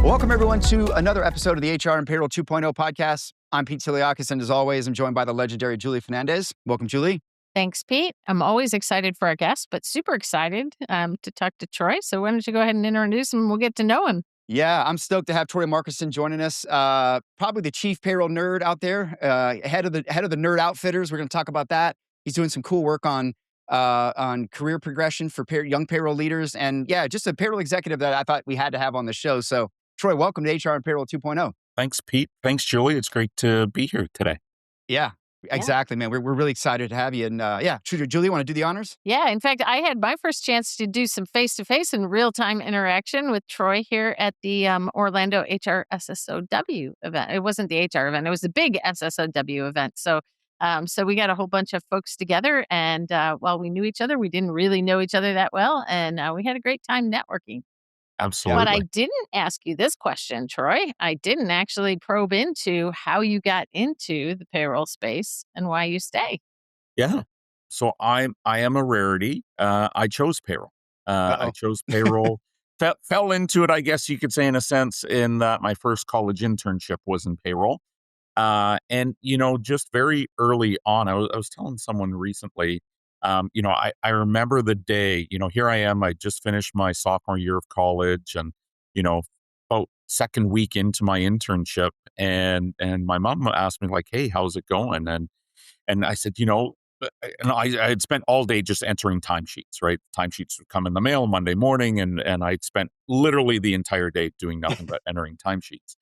Welcome, everyone, to another episode of the HR and Payroll 2.0 podcast. I'm Pete Tiliakis, and as always, I'm joined by the legendary Julie Fernandez. Welcome, Julie. Thanks, Pete. I'm always excited for our guests, but super excited to talk to Troy. So why don't you go ahead and introduce him and we'll get to know him. Yeah, I'm stoked to have Troy Markusson joining us. Probably the chief payroll nerd out there, head of the Nerd Outfitters. We're going to talk about that. He's doing some cool work on career progression for young payroll leaders, and yeah, just a payroll executive that I thought we had to have on the show. So, Troy, welcome to HR and Payroll 2.0. Thanks, Pete. Thanks, Julie. It's great to be here today. Yeah. Exactly, man. We're really excited to have you. And Julie, want to do the honors? Yeah. In fact, I had my first chance to do some face-to-face and real-time interaction with Troy here at the Orlando HR SSOW event. It wasn't the HR event. It was the big SSOW event. So we got a whole bunch of folks together. And while we knew each other, we didn't really know each other that well. And we had a great time networking. Absolutely. But I didn't ask you this question, Troy. I didn't actually probe into how you got into the payroll space and why you stay. Yeah. So I am a rarity. I chose payroll. I chose payroll. Fell into it, I guess you could say, in a sense, in that my first college internship was in payroll. And, just very early on, I was telling someone recently, I remember the day, here I am, I just finished my sophomore year of college and, about second week into my internship and my mom asked me like, hey, how's it going? And I said, and I had spent all day just entering timesheets, right? Timesheets would come in the mail Monday morning and I'd spent literally the entire day doing nothing but entering timesheets.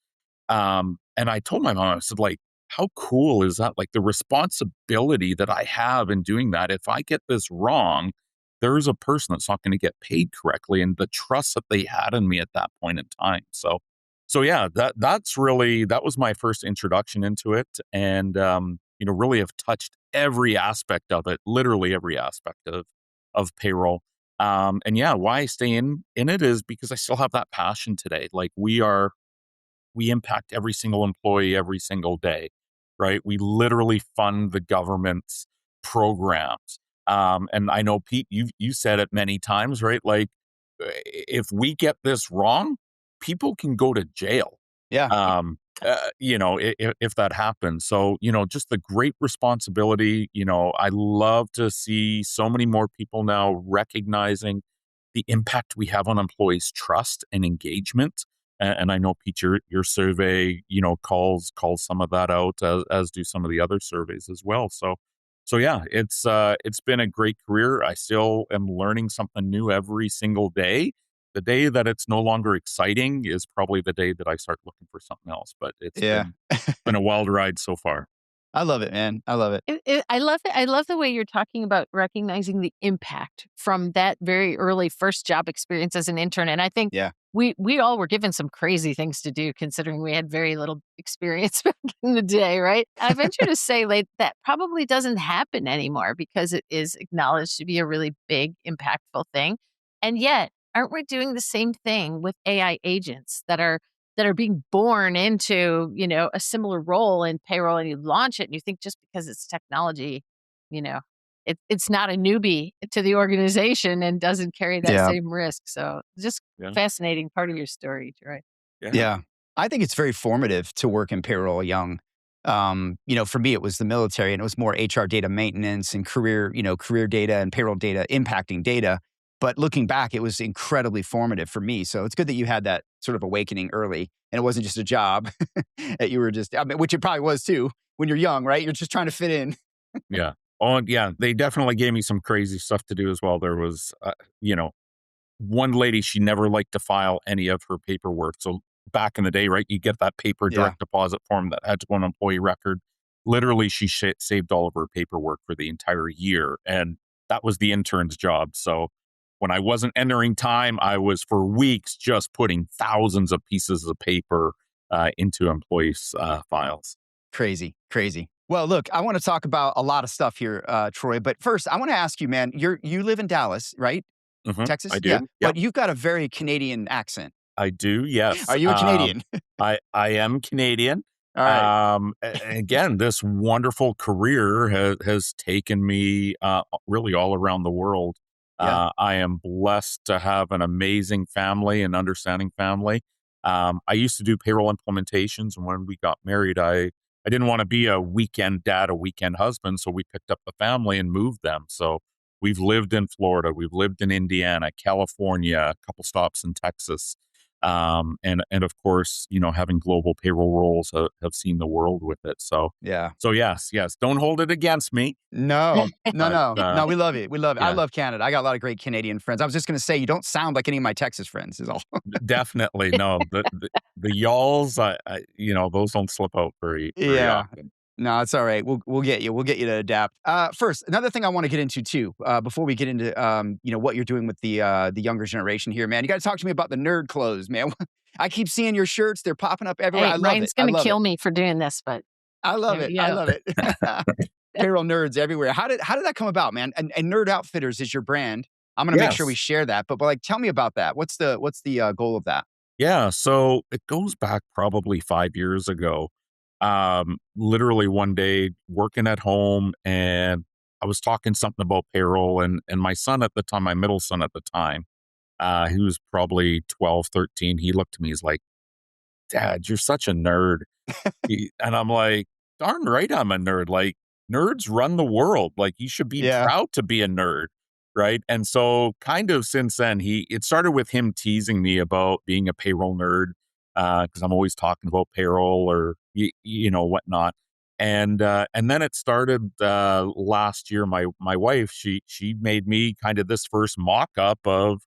And I told my mom, I said, like, how cool is that? Like the responsibility that I have in doing that. If I get this wrong, there's a person that's not going to get paid correctly, and the trust that they had in me at that point in time. So yeah, that was my first introduction into it, and really have touched every aspect of it, literally every aspect of payroll. And yeah, why I stay in it is because I still have that passion today. Like we impact every single employee every single day, right? We literally fund the government's programs. And I know, Pete, you said it many times, right? Like if we get this wrong, people can go to jail. Yeah. If that happens. So, just the great responsibility, I love to see so many more people now recognizing the impact we have on employees' trust and engagement. And I know, Pete, your survey, calls some of that out, as do some of the other surveys as well. So yeah, it's been a great career. I still am learning something new every single day. The day that it's no longer exciting is probably the day that I start looking for something else. But it's been a wild ride so far. I love it, man. I love it. I love it. I love the way you're talking about recognizing the impact from that very early first job experience as an intern. And I think we all were given some crazy things to do, considering we had very little experience back in the day, right? I venture to say like, that probably doesn't happen anymore because it is acknowledged to be a really big, impactful thing. And yet, aren't we doing the same thing with AI agents that are being born into, a similar role in payroll, and you launch it and you think just because it's technology, it's not a newbie to the organization and doesn't carry that same risk. So just fascinating part of your story, Troy. Yeah. I think it's very formative to work in payroll young. For me, it was the military and it was more HR data maintenance and career data and payroll data impacting data. But looking back, it was incredibly formative for me. So it's good that you had that sort of awakening early and it wasn't just a job that you were which it probably was too when you're young, right? You're just trying to fit in. Yeah. Oh, yeah. They definitely gave me some crazy stuff to do as well. There was, one lady, she never liked to file any of her paperwork. So back in the day, right, you get that paper direct deposit form that had to go on employee record. Literally, she saved all of her paperwork for the entire year. And that was the intern's job. So when I wasn't entering time, I was for weeks just putting thousands of pieces of paper into employees' files. Crazy. Well, look, I want to talk about a lot of stuff here, Troy. But first, I want to ask you, man, you live in Dallas, right? Mm-hmm, Texas? I do. Yeah. Yep. But you've got a very Canadian accent. I do, yes. Are you a Canadian? I am Canadian. All right. Again, this wonderful career has taken me really all around the world. I am blessed to have an amazing family, an understanding family. I used to do payroll implementations, and when we got married, I didn't want to be a weekend dad, a weekend husband, so we picked up the family and moved them. So we've lived in Florida, we've lived in Indiana, California, a couple stops in Texas. And of course, having global payroll roles have seen the world with it. So, Yeah. so yes, don't hold it against me. No, But, no, we love it. We love it. I yeah, love Canada. I got a lot of great Canadian friends. I was just going to say, you don't sound like any of my Texas friends is all. definitely. No, the y'alls, those don't slip out very Yeah. often. No, it's all right. We'll get you. We'll get you to adapt. First, another thing I want to get into too, before we get into what you're doing with the younger generation here, man. You got to talk to me about the nerd clothes, man. I keep seeing your shirts; they're popping up everywhere. Hey, I love it. Ryan's I going to love it. kill me for doing this, but I love there it. we I go. love it. Payroll nerds everywhere. How did that come about, man? And Nerd Outfitters is your brand. I'm gonna make sure we Yes. share that. But like, tell me about that. What's the goal of that? Yeah, so it goes back probably 5 years ago. Literally one day working at home, and I was talking something about payroll, and my son at the time, my middle son at the time, he was probably 12, 13. He looked at me, he's like, "Dad, you're such a nerd." And I'm like, "Darn right I'm a nerd. Like, nerds run the world. Like, you should be Yeah, proud to be a nerd." Right? And so kind of since then, it started with him teasing me about being a payroll nerd, because I'm always talking about payroll or whatnot. And then it started last year. My wife, she made me kind of this first mock-up of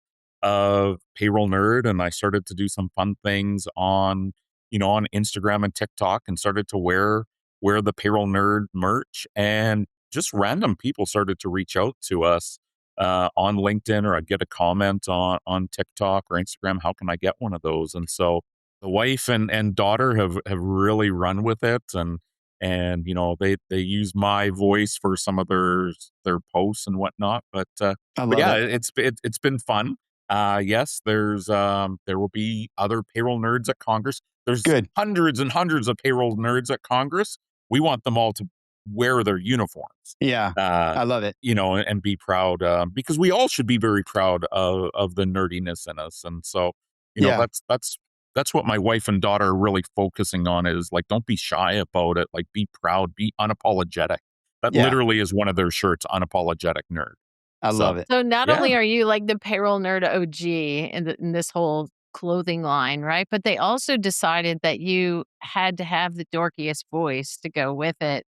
Payroll Nerd, and I started to do some fun things on Instagram and TikTok, and started to wear the Payroll Nerd merch, and just random people started to reach out to us on LinkedIn, or I'd get a comment on TikTok or Instagram. How can I get one of those? And so the wife and daughter have really run with it, and they use my voice for some of their posts and whatnot. I But love yeah, it. it's been fun. Yes, there will be other payroll nerds at Congress. There's Good. hundreds and hundreds of payroll nerds at Congress. We want them all to wear their uniforms. Yeah, Uh, I love it. and be proud, because we all should be very proud of the nerdiness in us. And so, Yeah, that's what my wife and daughter are really focusing on, is like, don't be shy about it. Like, be proud, be unapologetic. That yeah, literally is one of their shirts, unapologetic nerd. I love So, it. So not yeah, only are you like the payroll nerd OG in this whole clothing line, right? But they also decided that you had to have the dorkiest voice to go with it.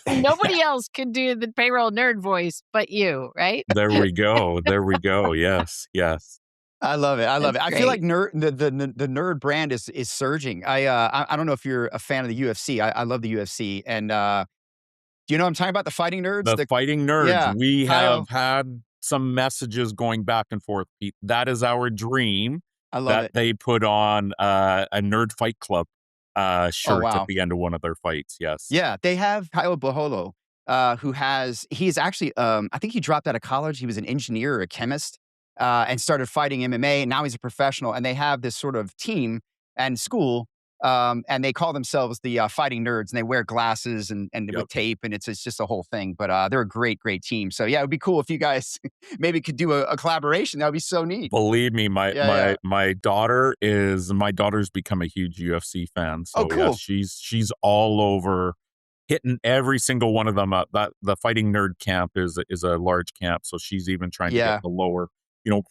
Nobody else could do the payroll nerd voice but you, right? there we go. There we go. Yes, yes. I love it. I love That's it. I feel great. like the nerd brand is surging. I don't know if you're a fan of the UFC. I love the UFC, and do you know what I'm talking about? The fighting nerds. The fighting nerds, Yeah, we Kyle. have had some messages going back and forth, Pete. That is our dream, I love that it. they put on a Nerd Fight Club Oh shirt at wow. the end of one of their fights. Yes. Yeah, they have Kyle Boholo, he's actually, I think he dropped out of college. He was an engineer or a chemist, and started fighting MMA. And now he's a professional. And they have this sort of team and school, and they call themselves the Fighting Nerds. And they wear glasses and Yep. with tape, and it's just a whole thing. But they're a great, great team. So yeah, it would be cool if you guys maybe could do a collaboration. That would be so neat. Believe me, my Yeah, my yeah. my daughter's become a huge UFC fan. Oh, So yes, cool. she's all over, hitting every single one of them up. That the Fighting Nerd camp is a large camp, so she's even trying to get Yeah. the lower.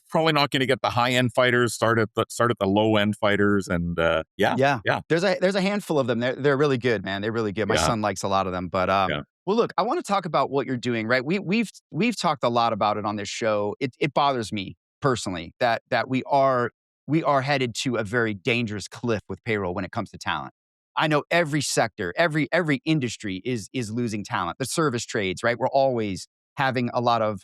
Probably not going to get the high end fighters. Start at the low end fighters, and yeah, Yeah. yeah, There's a handful of them. They're really good, man. They're really good. My yeah, son likes a lot of them. But yeah. well, look, I want to talk about what you're doing, right? We've talked a lot about it on this show. It bothers me personally that we are headed to a very dangerous cliff with payroll when it comes to talent. I know every sector, every industry is losing talent. The service trades, right? We're always having a lot of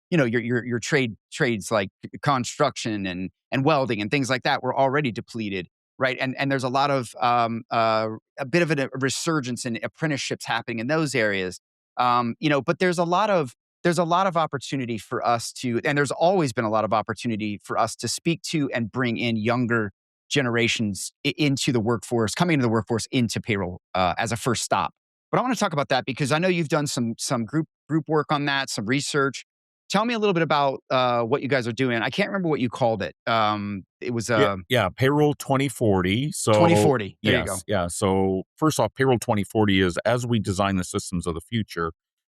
your trades like construction and welding and things like that were already depleted, right? And there's a lot of a bit of a resurgence in apprenticeships happening in those areas. But there's a lot of opportunity for us to, and there's always been a lot of opportunity for us to speak to and bring in younger generations into the workforce, coming into the workforce into payroll as a first stop. But I want to talk about that because I know you've done some group work on that, some research. Tell me a little bit about what you guys are doing. I can't remember what you called it. It was Yeah, Payroll 2040. So 2040. There you go. yes, yeah. So first off, Payroll 2040 is as we design the systems of the future.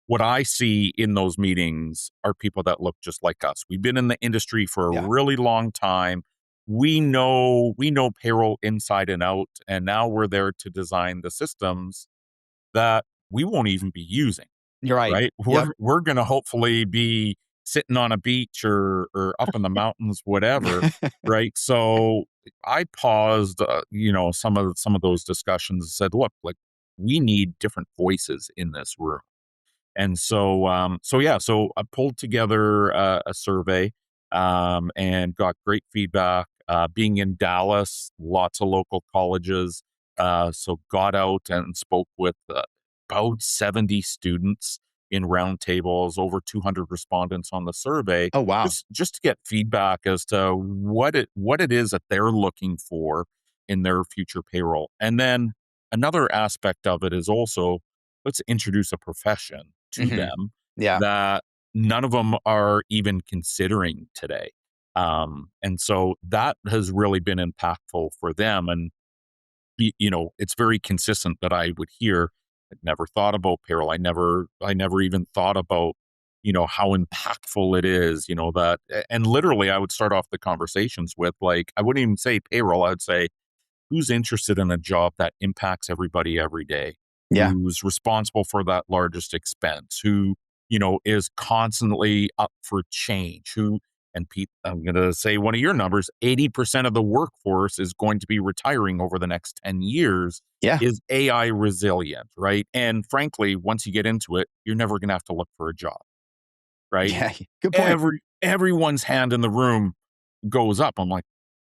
What I see in those meetings are people that look just like us. We've been in the industry for a Yeah. really long time. We know payroll inside and out, and now we're there to design the systems that we won't even be using, You're right. right? Yep. We're going to hopefully be sitting on a beach or up in the mountains, whatever, right? So I paused, some of those discussions and said, look, like we need different voices in this room. And so I pulled together a survey and got great feedback. Being in Dallas, lots of local colleges, so got out and spoke with about 70 students in roundtables, over 200 respondents on the survey, Oh, wow. just to get feedback as to what it is that they're looking for in their future payroll. And then another aspect of it is also let's introduce a profession to Hmm. them Yeah. that none of them are even considering today. And so that has really been impactful for them. And, it's very consistent that I would hear, I'd never thought about payroll. I never even thought about, how impactful it is, and literally I would start off the conversations with like, I wouldn't even say payroll. I would say, who's interested in a job that impacts everybody every day, Yeah. who's responsible for that largest expense, who, is constantly up for change, and Pete, I'm going to say one of your numbers, 80% of the workforce is going to be retiring over the next 10 years. Yeah. Is AI resilient, right? And frankly, once you get into it, you're never going to have to look for a job, right? Yeah. Good point. Everyone's hand in the room goes up. I'm like,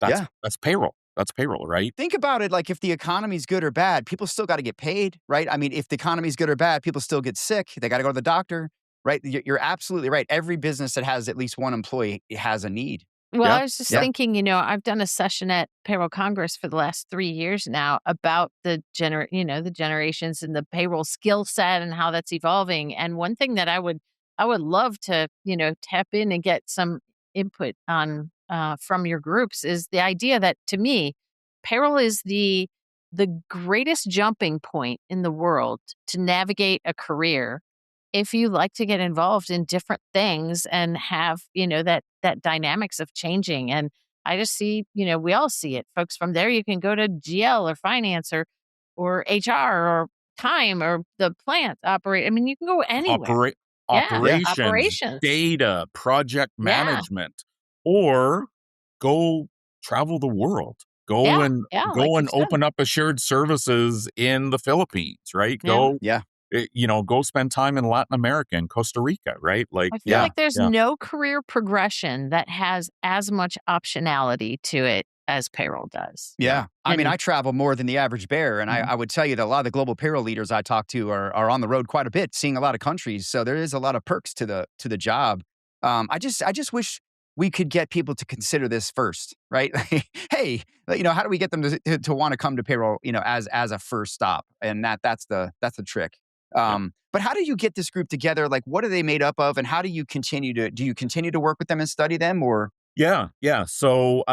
that's Yeah. that's payroll. That's payroll, right? Think about it, like, if the economy's good or bad, people still gotta get paid, right? I mean, if the economy's good or bad, people still get sick, they gotta go to the doctor, right? You're absolutely right. Every business that has at least one employee has a need. Well, Yeah. I was just Yeah. thinking, I've done a session at Payroll Congress for the last 3 years now about the generations and the payroll skill set and how that's evolving. And one thing that I would love to, tap in and get some input on from your groups is the idea that to me, payroll is the greatest jumping point in the world to navigate a career if you like to get involved in different things and have, that dynamics of changing. And I just see, we all see it. Folks from there, you can go to GL or finance or HR or time or the plant operate. I mean, you can go anywhere. Opera Yeah. Yeah. operations, Operations. data, project Yeah. management, or go travel the world. Go Yeah. and Yeah. Like go you've and said. open up a shared services in the Philippines, right? Yeah. Yeah. Go spend time in Latin America and Costa Rica, right? Like, I feel yeah, like there's yeah. no career progression that has as much optionality to it as payroll does. Yeah. Yeah. I mean, And I travel more than the average bear, and Mhm. I would tell you that a lot of the global payroll leaders I talk to are on the road quite a bit, seeing a lot of countries. So there is a lot of perks to the job. I just wish we could get people to consider this first, right? Hey, how do we get them to want to come to payroll, as a first stop? And that's the trick. Yeah. But how do you get this group together? Like, what are they made up of, and how do you continue to work with them and study them, or Yeah, yeah. So,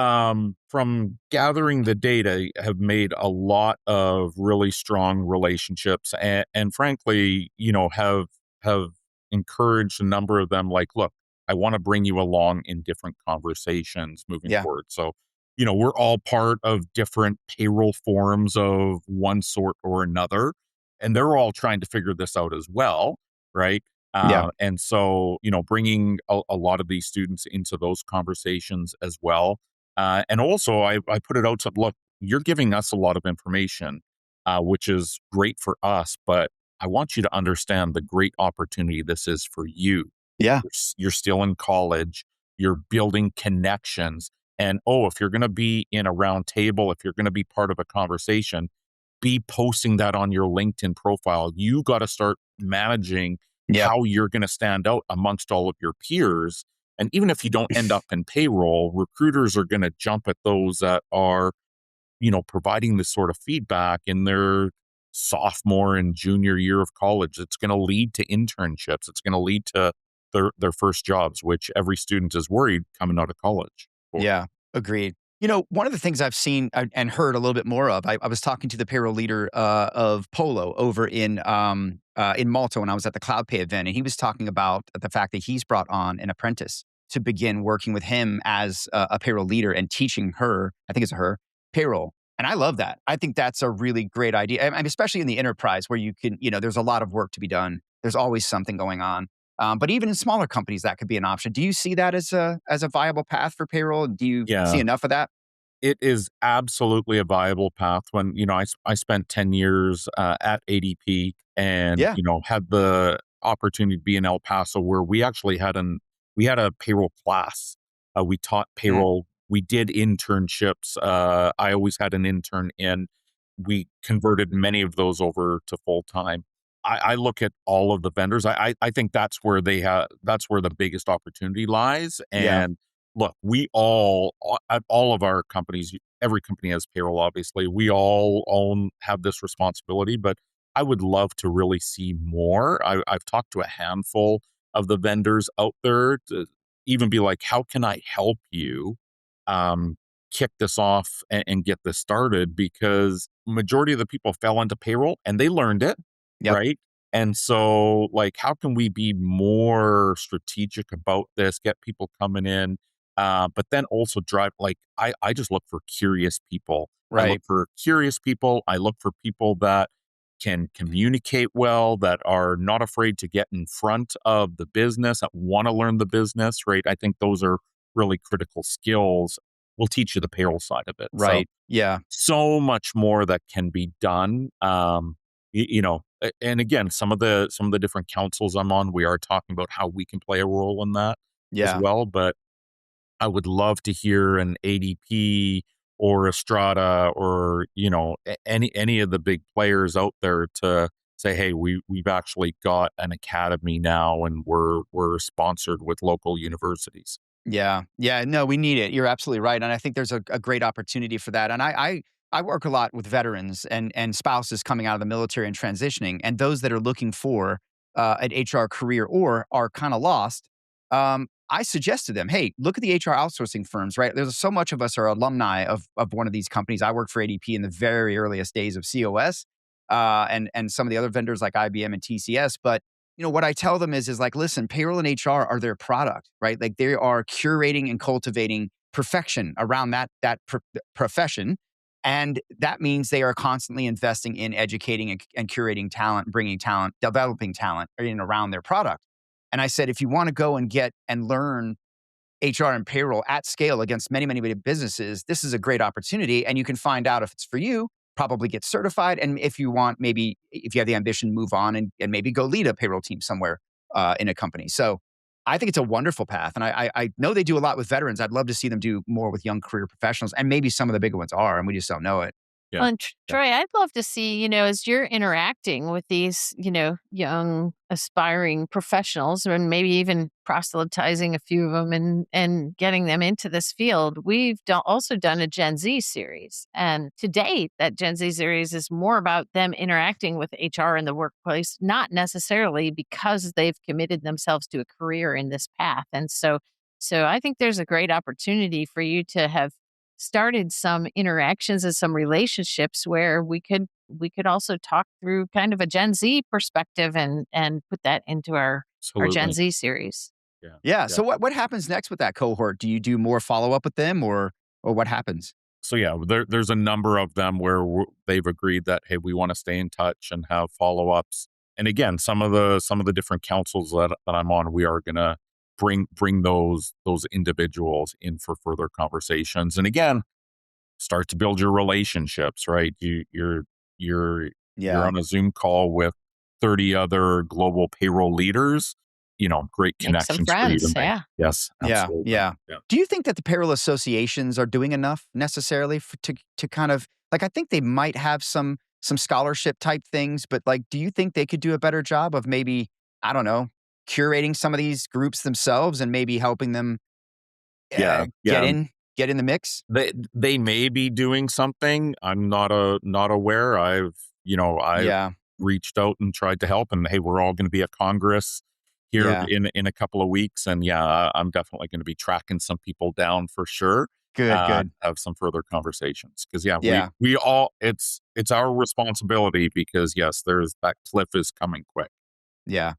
from gathering the data, have made a lot of really strong relationships, and frankly, have encouraged a number of them. Like, look, I want to bring you along in different conversations moving yeah, forward. So, we're all part of different payroll forums of one sort or another, and they're all trying to figure this out as well, right? yeah, And so, bringing a lot of these students into those conversations as well. And also, I put it out to look, you're giving us a lot of information, which is great for us, but I want you to understand the great opportunity this is for you. yeah, You're still in college, you're building connections. And if you're going to be in a round table, if you're going to be part of a conversation, be posting that on your LinkedIn profile. You got to start managing yep, how you're going to stand out amongst all of your peers. And even if you don't end up in payroll, recruiters are going to jump at those that are, providing this sort of feedback in their sophomore and junior year of college. It's going to lead to internships. It's going to lead to their first jobs, which every student is worried coming out of college for. Yeah, agreed. One of the things I've seen and heard a little bit more of, I was talking to the payroll leader of Polo over in Malta when I was at the CloudPay event, and he was talking about the fact that he's brought on an apprentice to begin working with him as a payroll leader and teaching her, I think it's her, payroll. And I love that. I think that's a really great idea, especially in the enterprise where you can, there's a lot of work to be done. There's always something going on. But even in smaller companies, that could be an option. Do you see that as a viable path for payroll? Do you see Yeah, enough of that? it is absolutely a viable path. When, I spent 10 years at ADP and, Yeah. had the opportunity to be in El Paso where we had a payroll class. We taught Mm. payroll. We did internships. I always had an intern in. We converted many of those over to full time. I look at all of the vendors. I think that's where the biggest opportunity lies. Yeah. And look, at all of our companies, every company has payroll, obviously. We all have this responsibility, but I would love to really see more. I've talked to a handful of the vendors out there to even be like, how can I help you um, kick this off and get this started? Because majority of the people fell into payroll and they learned it, Yep. right? And so, like, how can we be more strategic about this, get people coming in, but then also drive, like, I just look for curious people. I look Right. for curious people. I look for people that can communicate well, that are not afraid to get in front of the business, that want to learn the business, right? I think those are really critical skills. Will teach you the payroll side of it. So, Right. Yeah. so much more that can be done. And again, some of the different councils I'm on, we are talking about how we can play a role in that as Yeah. well. But I would love to hear an ADP or a Strata or any of the big players out there to say, hey, we've actually got an academy now, and we're sponsored with local universities. Yeah. Yeah. No, we need it. You're absolutely right. And I think there's a great opportunity for that. And I work a lot with veterans and spouses coming out of the military and transitioning, and those that are looking for an HR career or are kind of lost. I suggest to them, hey, look at the HR outsourcing firms, right? There's so much of us are alumni of one of these companies. I worked for ADP in the very earliest days of COS, and some of the other vendors like IBM and TCS. But what I tell them is like, listen, payroll and HR are their product, right? Like they are curating and cultivating perfection around that profession. And that means they are constantly investing in educating and curating talent, bringing talent, developing talent in around their product. And I said, if you want to go and get and learn HR and payroll at scale against many, many, many businesses, this is a great opportunity. And you can find out if it's for you, probably get certified. And if you want, maybe if you have the ambition, move on and maybe go lead a payroll team somewhere in a company. So I think it's a wonderful path. And I know they do a lot with veterans. I'd love to see them do more with young career professionals. And maybe some of the bigger ones are, and we just don't know it. Yeah. Well, and Yeah. Troy, I'd love to see, as you're interacting with these, young aspiring professionals, and maybe even proselytizing a few of them and getting them into this field. We've also done a Gen Z series. And to date, that Gen Z series is more about them interacting with HR in the workplace, not necessarily because they've committed themselves to a career in this path. And so I think there's a great opportunity for you to have started some interactions and some relationships where we could also talk through kind of a Gen Z perspective and put that into our Gen Absolutely. Z series. Yeah. Yeah. Yeah. So what happens next with that cohort? Do you do more follow up with them, or what happens? So yeah, there's a number of them where they've agreed that, hey, we want to stay in touch and have follow-ups. And again, some of the different councils that I'm on, we are gonna bring those individuals in for further conversations. And again, start to build your relationships, right? You're Yeah. on a Zoom call with 30 other global payroll leaders, great Make some connections for you to friends. make. Yeah. Yes, Yeah, absolutely. yeah. Yeah. Do you think that the payroll associations are doing enough necessarily to kind of like I think they might have some scholarship type things, but like, do you think they could do a better job of maybe I don't know curating some of these groups themselves and maybe helping them Yeah. get Yeah. in the mix? They may be doing something. I'm not aware. I've Yeah, reached out and tried to help, and hey, we're all going to be at Congress here in a couple of weeks. And I'm definitely going to be tracking some people down for sure. Good. Have some further conversations because Yeah. we all, it's our responsibility because yes, there's that cliff is coming quick. Yeah,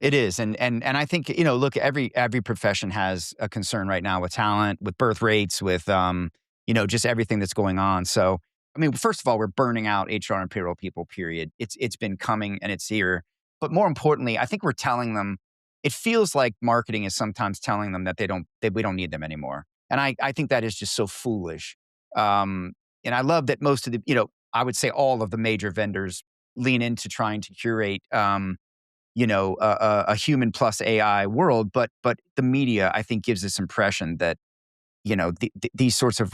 it is. And I think, look, every profession has a concern right now with talent, with birth rates, with just everything that's going on. So, I mean, first of all, we're burning out HR and payroll people, period. It's been coming and it's here. But more importantly, I think we're telling them, it feels like marketing is sometimes telling them that we don't need them anymore. And I think that is just so foolish. And I love that most of the, I would say all of the major vendors lean into trying to curate a human plus AI world, but the media, I think, gives this impression that, these sorts of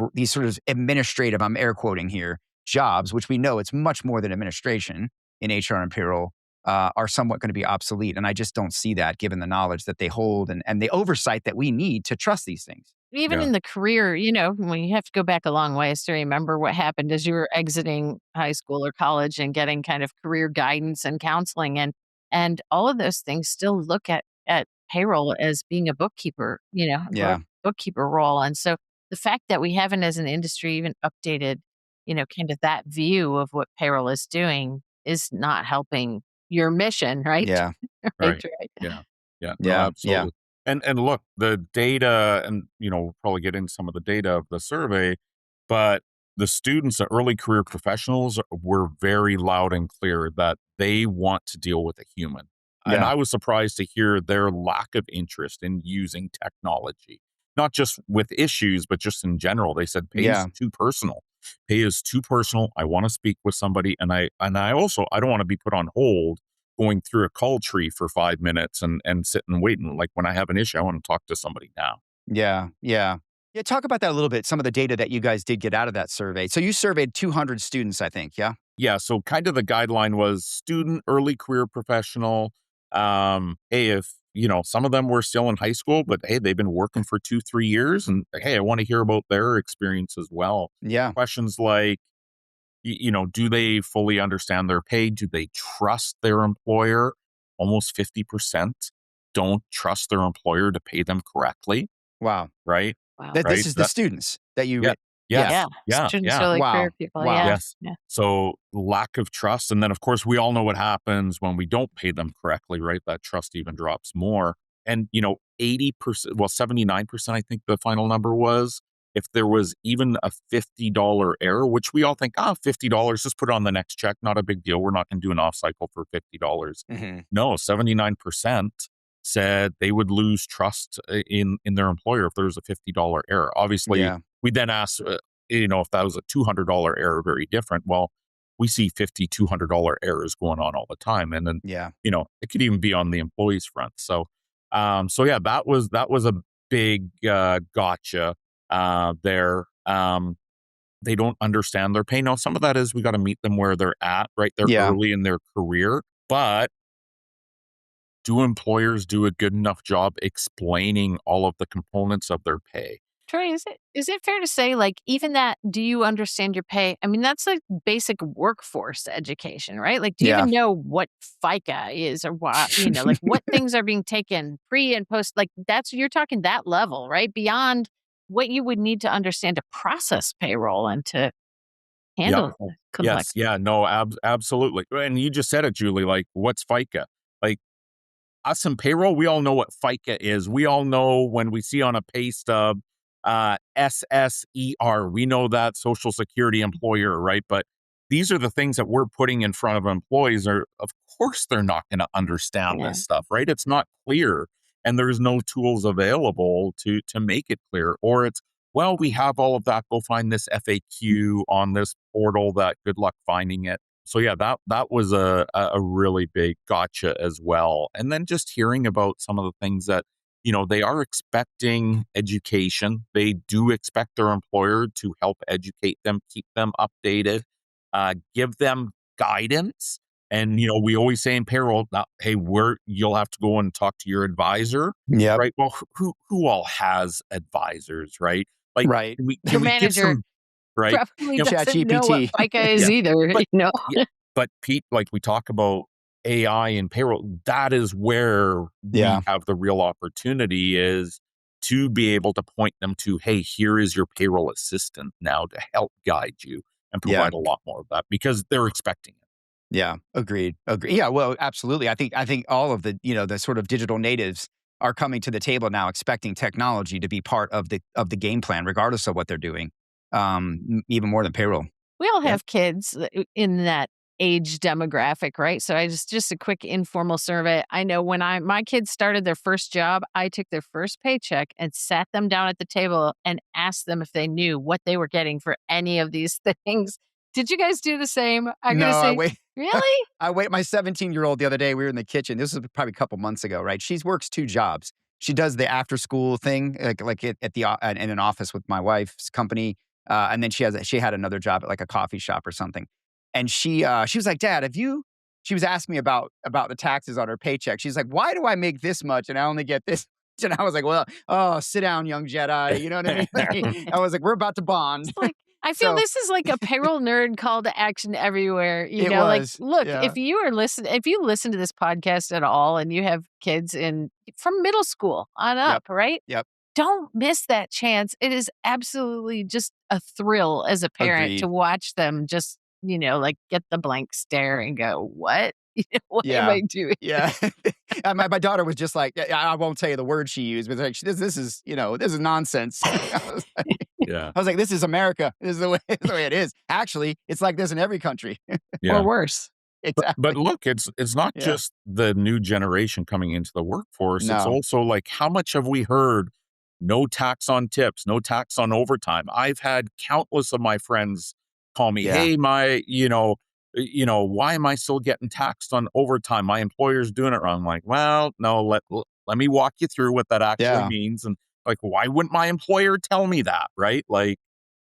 administrative, I'm air quoting here, jobs, which we know it's much more than administration in HR and payroll, are somewhat going to be obsolete. And I just don't see that given the knowledge that they hold and the oversight that we need to trust these things. Even in the career, when you have to go back a long ways to remember what happened as you were exiting high school or college and getting kind of career guidance and counseling. And all of those things still look at payroll as being a bookkeeper, bookkeeper role. And so the fact that we haven't as an industry even updated, kind of that view of what payroll is doing is not helping your mission, right? Yeah. Right. No, absolutely. And look, the data, and we'll probably get into some of the data of the survey, but the students, the early career professionals, were very loud and clear that they want to deal with a human. And I was surprised to hear their lack of interest in using technology, not just with issues, but just in general. They said pay is too personal. Pay is too personal. I want to speak with somebody, and I also I don't want to be put on hold going through a call tree for 5 minutes and sit and wait. And like when I have an issue, I want to talk to somebody now. Yeah. Talk about that a little bit. Some of the data that you guys did get out of that survey. So you surveyed 200 students, I think. Yeah. Yeah. So kind of the guideline was student, early career professional. Hey, if some of them were still in high school, but hey, they've been working for 2-3 years, and hey, I want to hear about their experience as well. Yeah. Questions like, do they fully understand their pay? Do they trust their employer? Almost 50% don't trust their employer to pay them correctly. Wow. Right? Wow. This is the students that you... Yeah. Students, really career people. Wow. Yes. Yeah. So lack of trust. And then, of course, we all know what happens when we don't pay them correctly, right? That trust even drops more. And, 80%, 79%, I think the final number was, if there was even a $50 error, which we all think, $50, just put it on the next check. Not a big deal. We're not going to do an off cycle for $50. Mm-hmm. No, 79% said they would lose trust in their employer if there was a $50 error. Obviously, we then asked, if that was a $200 error, very different. Well, we see $50, $200 errors going on all the time. And then, it could even be on the employee's front. So, that was a big gotcha there. They don't understand their pay. Now, some of that is we got to meet them where they're at, right? They're early in their career, but do employers do a good enough job explaining all of the components of their pay? Troy, is it fair to say, like, even that, do you understand your pay? I mean, that's like basic workforce education, right? Like, do you even know what FICA is or what, like what things are being taken pre and post? Like, you're talking that level, right? Beyond what you would need to understand to process payroll and to handle the complexity. Yes. Yeah, no, absolutely. And you just said it, Julie, like, what's FICA? Like, us in payroll, we all know what FICA is. We all know when we see on a pay stub, SSER, we know that Social Security employer, right? But these are the things that we're putting in front of employees. Of course, they're not going to understand this stuff, right? It's not clear, and there's no tools available to make it clear. Or it's, well, we have all of that. Go find this FAQ on this portal. That good luck finding it. So that was a really big gotcha as well. And then just hearing about some of the things that, they are expecting education. They do expect their employer to help educate them, keep them updated, give them guidance. And, we always say in payroll, hey, you'll have to go and talk to your advisor. Yeah. Right. Well, who all has advisors, right? Like, right. Can we give some... Right. Probably doesn't know what FICA is either, But Pete, like we talk about, AI and payroll, that is where we have the real opportunity, is to be able to point them to, hey, here is your payroll assistant now to help guide you and provide a lot more of that, because they're expecting it. Yeah, agreed. Yeah, well, absolutely. I think all of the, the sort of digital natives are coming to the table now expecting technology to be part of the game plan, regardless of what they're doing. Even more than payroll. We all have kids in that age demographic, right? So I just a quick informal survey. I know when my kids started their first job, I took their first paycheck and sat them down at the table and asked them if they knew what they were getting for any of these things. Did you guys do the same? I'm going to say, really? I wait. My 17-year-old the other day, we were in the kitchen. This was probably a couple months ago, right? She works 2 jobs. She does the after school thing, like in an office with my wife's company. And then she had another job at like a coffee shop or something. And she was like, Dad, she was asking me about the taxes on her paycheck. She's like, why do I make this much and I only get this? And I was like, well, sit down, young Jedi. You know what I mean? I was like, we're about to bond. I feel this is like a payroll nerd call to action everywhere. Look, if you listen to this podcast at all and you have kids from middle school on up, right? Yep. Don't miss that chance. It is absolutely just a thrill as a parent to watch them just, get the blank stare and go, what? What am I doing? Yeah. My daughter was just like, I won't tell you the word she used, but like, this is nonsense. I was like, this is America. This is the way it is. Actually, it's like this in every country. Or worse. Exactly. But look, it's not just the new generation coming into the workforce. No. It's also like, how much have we heard? No tax on tips, no tax on overtime. I've had countless of my friends call me, hey, why am I still getting taxed on overtime? My employer's doing it wrong. I'm like, well, no, let me walk you through what that actually means. And like, why wouldn't my employer tell me that? Right. Like,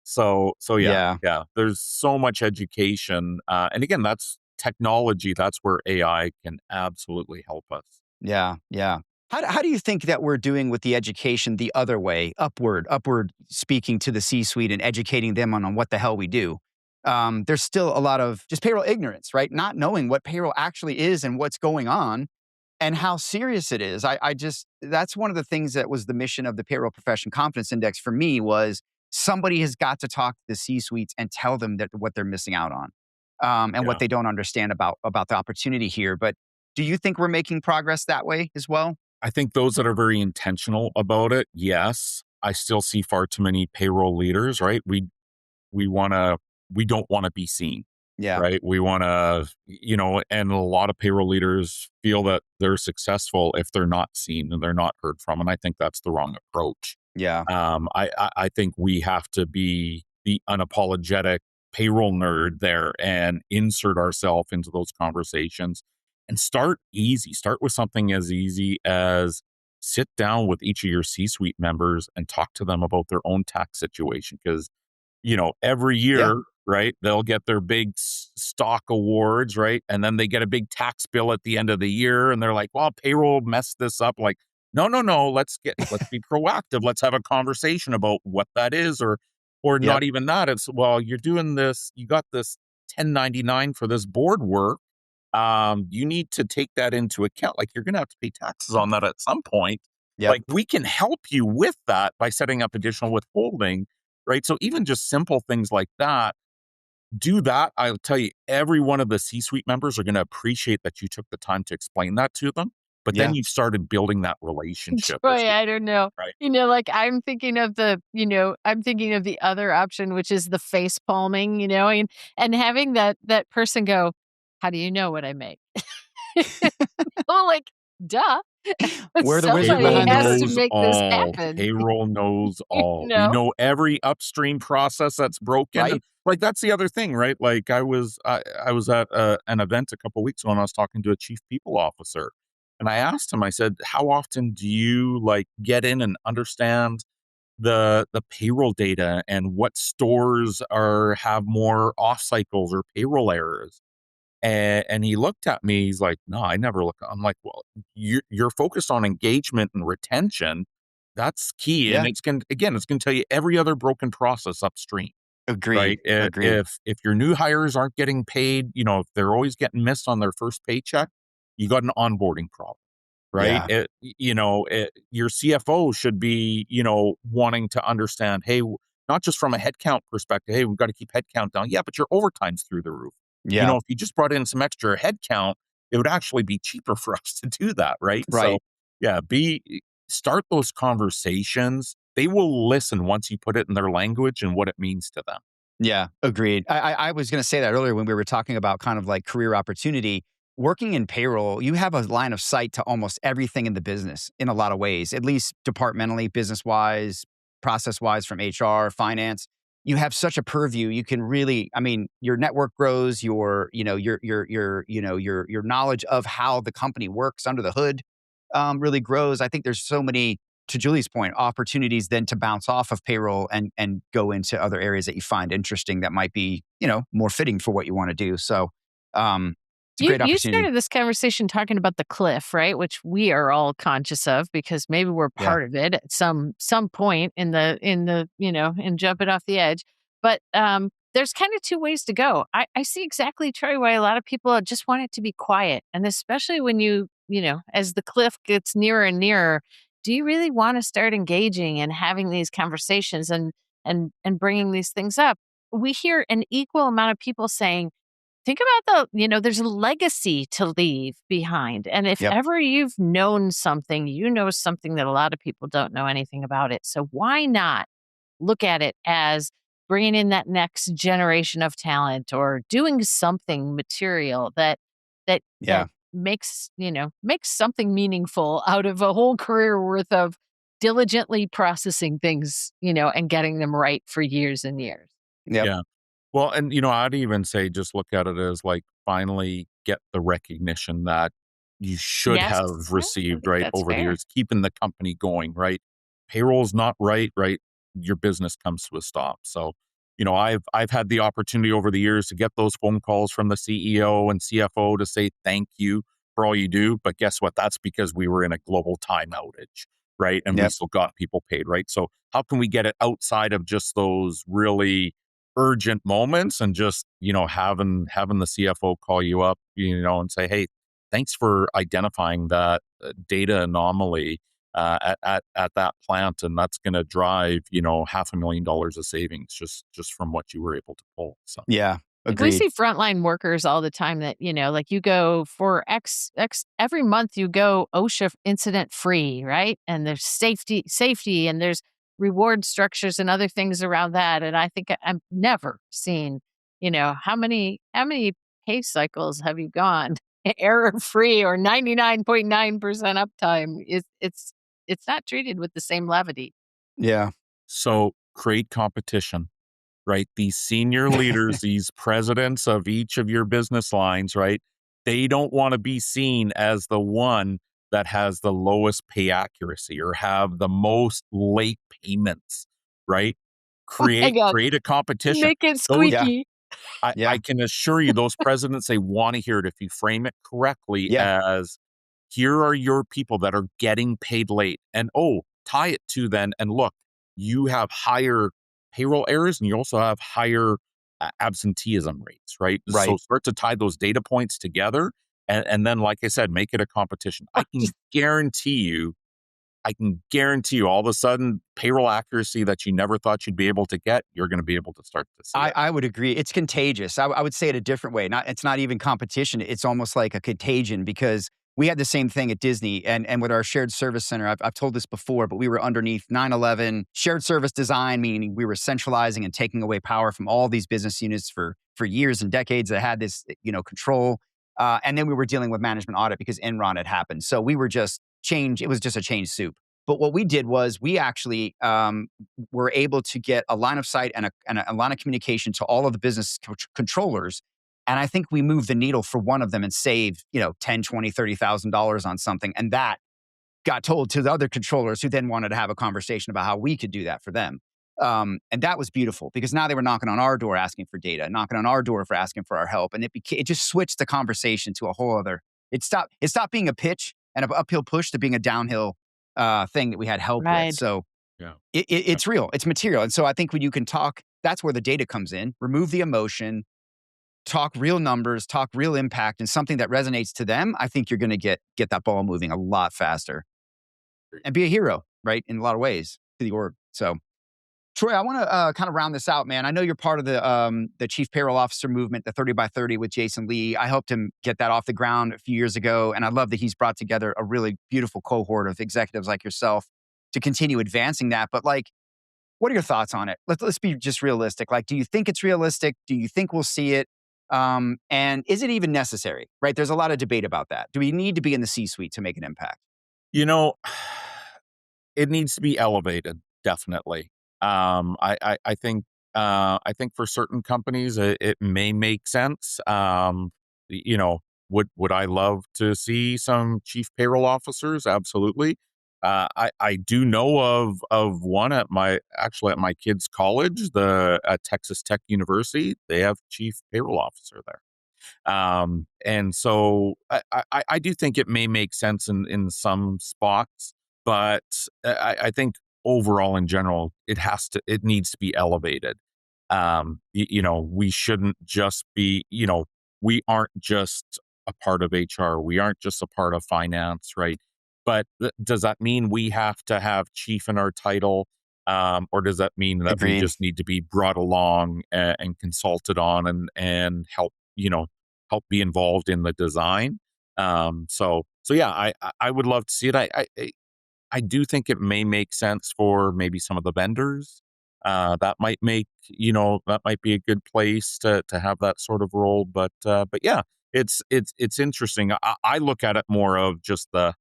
so there's so much education. And again, that's technology. That's where AI can absolutely help us. Yeah. Yeah. How do you think that we're doing with the education the other way, upward speaking to the C-suite and educating them on what the hell we do? There's still a lot of just payroll ignorance, right? Not knowing what payroll actually is and what's going on and how serious it is. That's one of the things that was the mission of the Payroll Profession Confidence Index for me, was somebody has got to talk to the C-suites and tell them that what they're missing out on, and what they don't understand about the opportunity here. But do you think we're making progress that way as well? I think those that are very intentional about it, yes. I still see far too many payroll leaders, right? We don't want to be seen. Yeah. Right. We want to, and a lot of payroll leaders feel that they're successful if they're not seen and they're not heard from. And I think that's the wrong approach. Yeah. I think we have to be the unapologetic payroll nerd there and insert ourselves into those conversations. And start easy. Start with something as easy as sit down with each of your C-suite members and talk to them about their own tax situation. Because, every year, right, they'll get their big stock awards, right? And then they get a big tax bill at the end of the year. And they're like, well, payroll messed this up. Like, no. Let's be proactive. Let's have a conversation about what that is, or not even that. It's, well, you're doing this. You got this 1099 for this board work. You need to take that into account. Like, you're going to have to pay taxes on that at some point. Yep. Like, we can help you with that by setting up additional withholding, right? So even just simple things like that, do that. I'll tell you, every one of the C-suite members are going to appreciate that you took the time to explain that to them. But then you've started building that relationship. Boy, I don't know. Right. Like I'm thinking of the other option, which is the face palming, and having that person go, how do you know what I make? Well, like, duh. Where the wizard behind has to make this happen. Payroll knows all. We know every upstream process that's broken. Right. And, like, that's the other thing, right? Like, I was at an event a couple of weeks ago, and I was talking to a chief people officer, and I asked him. I said, "How often do you get in and understand the payroll data and what stores have more off cycles or payroll errors?" And he looked at me. He's like, "No, I never look." I'm like, "Well, you're focused on engagement and retention. That's key." Yeah. And it's going to tell you every other broken process upstream. Agreed. Right? Agreed. If your new hires aren't getting paid, if they're always getting missed on their first paycheck, you got an onboarding problem, right? Yeah. Your CFO should be, wanting to understand, hey, not just from a headcount perspective, hey, we've got to keep headcount down. Yeah, but your overtime's through the roof. Yeah. If you just brought in some extra headcount, it would actually be cheaper for us to do that, right? So, Right. yeah, start those conversations. They will listen once you put it in their language and what it means to them. Yeah, agreed. I was going to say that earlier when we were talking about kind of like career opportunity. Working in payroll, you have a line of sight to almost everything in the business in a lot of ways, at least departmentally, business wise, process wise, from HR, finance. You have such a purview. You can really, I mean, your network grows. Your knowledge of how the company works under the hood really grows. I think there's so many, to Julie's point, opportunities then to bounce off of payroll and go into other areas that you find interesting that might be, more fitting for what you want to do. So it's a great You opportunity. started this conversation talking about the cliff, right? Which we are all conscious of because maybe we're Yeah. part of it at some point in in jumping off the edge. But there's kind of two ways to go. I see exactly, Troy, why a lot of people just want it to be quiet, and especially when as the cliff gets nearer and nearer, do you really want to start engaging and having these conversations and bringing these things up? We hear an equal amount of people saying, think about there's a legacy to leave behind. And if Yep. ever you've known something, you know something that a lot of people don't know anything about it. So why not look at it as bringing in that next generation of talent or doing something material that Yeah. makes something meaningful out of a whole career worth of diligently processing things, and getting them right for years and years. Yep. Yeah. Well, and I'd even say just look at it as like finally get the recognition that you should Yes, have yeah, I received, think right, that's over the fair. years, keeping the company going, right? Payroll's not right, right? Your business comes to a stop. So, I've had the opportunity over the years to get those phone calls from the CEO and CFO to say thank you for all you do. But guess what? That's because we were in a global time outage, right? And we Yep. still got people paid, right? So how can we get it outside of just those really urgent moments and just, having the CFO call you up, and say, hey, thanks for identifying that data anomaly at that plant, and that's going to drive, $500,000 of savings just from what you were able to pull. So Yeah. Like, we Agreed. see frontline workers all the time that, like you go for X every month you go OSHA incident free, right? And there's safety and there's reward structures and other things around that. And I think I've never seen, how many pay cycles have you gone error free or 99.9% uptime? It's not treated with the same levity. Yeah. so create competition, right? These senior leaders, these presidents of each of your business lines, right? They don't want to be seen as the one that has the lowest pay accuracy or have the most late payments, right? Oh my God. Create a competition. Make it Those Yeah. squeaky. I Yeah. can assure you those presidents, they want to hear it if you frame it correctly Yeah. as here are your people that are getting paid late. And tie it to then, and look, you have higher payroll errors and you also have higher absenteeism rates, right? So Right. start to tie those data points together. And then, like I said, make it a competition. I can guarantee you all of a sudden payroll accuracy that you never thought you'd be able to get, you're going to be able to start to see I, it. I would agree. It's contagious. I would say it a different way. It's not even competition. It's almost like a contagion because we had the same thing at Disney and with our shared service center. I've told this before, but we were underneath 9/11 shared service design, meaning we were centralizing and taking away power from all these business units for years and decades that had this, control. And then we were dealing with management audit because Enron had happened. So we were just change. It was just a change soup. But what we did was we actually were able to get a line of sight and a line of communication to all of the business controllers. And I think we moved the needle for one of them and saved, 10, 20, $30,000 on something. And that got told to the other controllers who then wanted to have a conversation about how we could do that for them. And that was beautiful because now they were knocking on our door asking for data, knocking on our door for asking for our help. And it just switched the conversation to a whole other, it stopped being a pitch and an uphill push to being a downhill thing that we had help with. Right. So Yeah. it's real, it's material. And so I think when you can talk, that's where the data comes in, remove the emotion, talk real numbers, talk real impact, and something that resonates to them, I think you're going to get that ball moving a lot faster and be a hero, right? In a lot of ways to the org. So, Troy, I want to kind of round this out, man. I know you're part of the Chief Payroll Officer movement, the 30 by 30 with Jason Lee. I helped him get that off the ground a few years ago, and I love that he's brought together a really beautiful cohort of executives like yourself to continue advancing that. But like, what are your thoughts on it? Let's be just realistic. Like, do you think it's realistic? Do you think we'll see it? And is it even necessary? Right? There's a lot of debate about that. Do we need to be in the C-suite to make an impact? It needs to be elevated, definitely. I think for certain companies it may make sense. Would I love to see some chief payroll officers? Absolutely. I do know of one at my kids' college, at Texas Tech University. They have chief payroll officer there. And so I do think it may make sense in some spots, but I think overall in general, it needs to be elevated. We shouldn't just be, we aren't just a part of HR. We aren't just a part of finance, right? But does that mean we have to have chief in our title? Or does that mean that Agreed. we just need to be brought along and consulted on and help be involved in the design? So yeah, I would love to see it. I do think it may make sense for maybe some of the vendors. That might be a good place to have that sort of role. But yeah, it's interesting. I look at it more of just the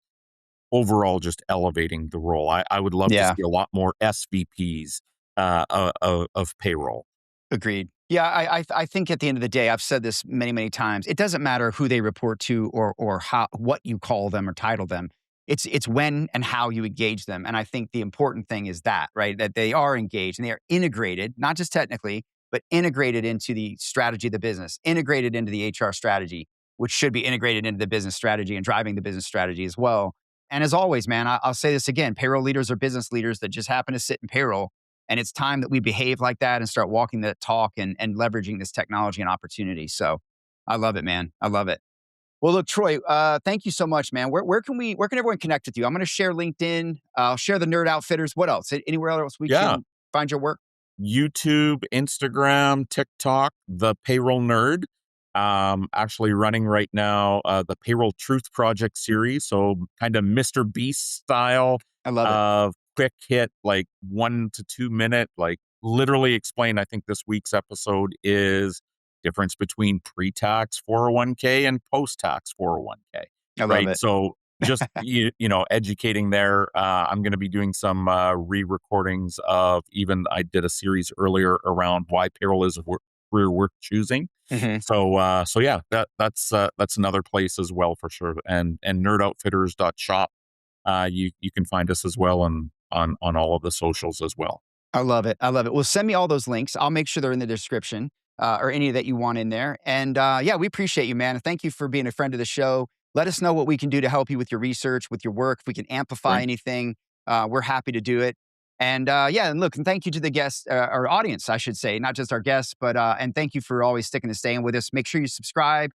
overall, just elevating the role. I would love to see a lot more SVPs of payroll. Agreed. Yeah, I think at the end of the day, I've said this many, many times. It doesn't matter who they report to or what you call them or title them. It's when and how you engage them. And I think the important thing is that, right? That they are engaged and they are integrated, not just technically, but integrated into the strategy of the business, integrated into the HR strategy, which should be integrated into the business strategy and driving the business strategy as well. And as always, man, I'll say this again, payroll leaders are business leaders that just happen to sit in payroll. And it's time that we behave like that and start walking that talk and leveraging this technology and opportunity. So I love it, man. I love it. Well, look, Troy, thank you so much, man. Where can everyone connect with you? I'm going to share LinkedIn. I'll share the Nerd Outfitters. What else? Anywhere else we can find your work? YouTube, Instagram, TikTok, the Payroll Nerd. Actually running right now the Payroll Truth Project series. So kind of Mr. Beast style. I love it. Quick hit, like 1 to 2 minute, like literally explain. I think this week's episode is difference between pre-tax 401k and post-tax 401k. I love right? it. So just, educating there. I'm going to be doing some re-recordings of I did a series earlier around why payroll is a career worth choosing. Mm-hmm. So yeah, that's another place as well for sure. And nerdoutfitters.shop. You can find us as well on all of the socials as well. I love it. I love it. Well, send me all those links. I'll make sure they're in the description or any that you want in there. And yeah, we appreciate you, man. Thank you for being a friend of the show. Let us know what we can do to help you with your research, with your work. If we can amplify anything, we're happy to do it. And yeah, and look, and thank you to the guests, our audience, I should say, not just our guests, but and thank you for always sticking and staying with us. Make sure you subscribe,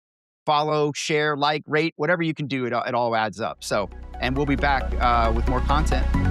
follow, share, like, rate, whatever you can do. It all adds up. So, and we'll be back with more content.